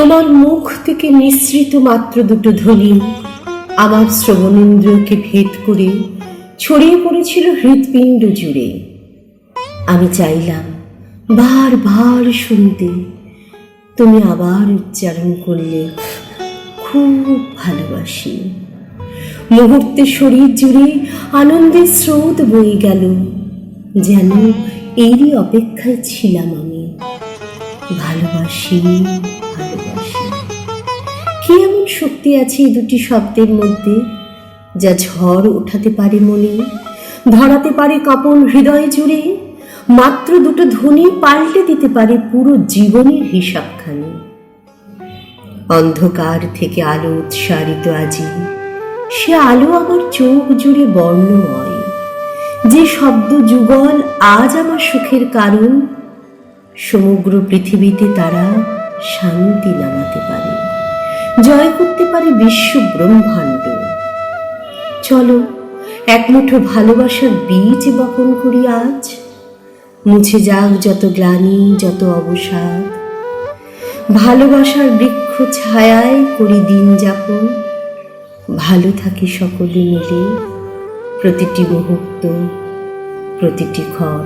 তোমার মুখ থেকে নিঃসৃত মাত্র দুটো ধ্বনি আমার শ্রবণেন্দ্রকে ভেদ করে ছড়িয়ে পড়েছিল হৃৎপিণ্ড জুড়ে। আমি চাইলাম বারবার শুনতে, তুমি আবার উচ্চারণ করলে, খুব ভালোবাসি। মুহূর্তে শরীর জুড়ে আনন্দের স্রোত বয়ে গেল, যেন এরই অপেক্ষায় ছিলাম আমি। ভালোবাসি, ভালোবাসি। কি এমন শক্তি আছে এই দুটি শব্দের মধ্যে, যা ঝড় ওঠাতে পারে মনে, ধরাতে পারে কাঁপন হৃদয় জুড়ে? মাত্র দুটো ধ্বনি পাল্টে দিতে পারে পুরো জীবনের হিসাবখানি। অন্ধকার থেকে আলো উৎসারিত আজি, সে আলো আমার চোখ জুড়ে বর্ণময়। যে শব্দ যুগল আজ আমার সুখের কারণ, সমগ্র পৃথিবীতে তারা শান্তি নামাতে পারে, জয় করতে পারে বিশ্ব ব্রহ্মাণ্ড। চলো এক মুঠো ভালোবাসার বীজ বপন করি আজ, মুছে যাক যত গ্লানি, যত অবসাদ। ভালোবাসার বৃক্ষ ছায়ায় করি দিন যাপন, ভালো থাকি সকলে মিলে, প্রতিটি মুহূর্ত, প্রতিটি ক্ষণ।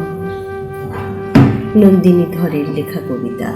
নন্দিনী ধরের লেখা কবিতা।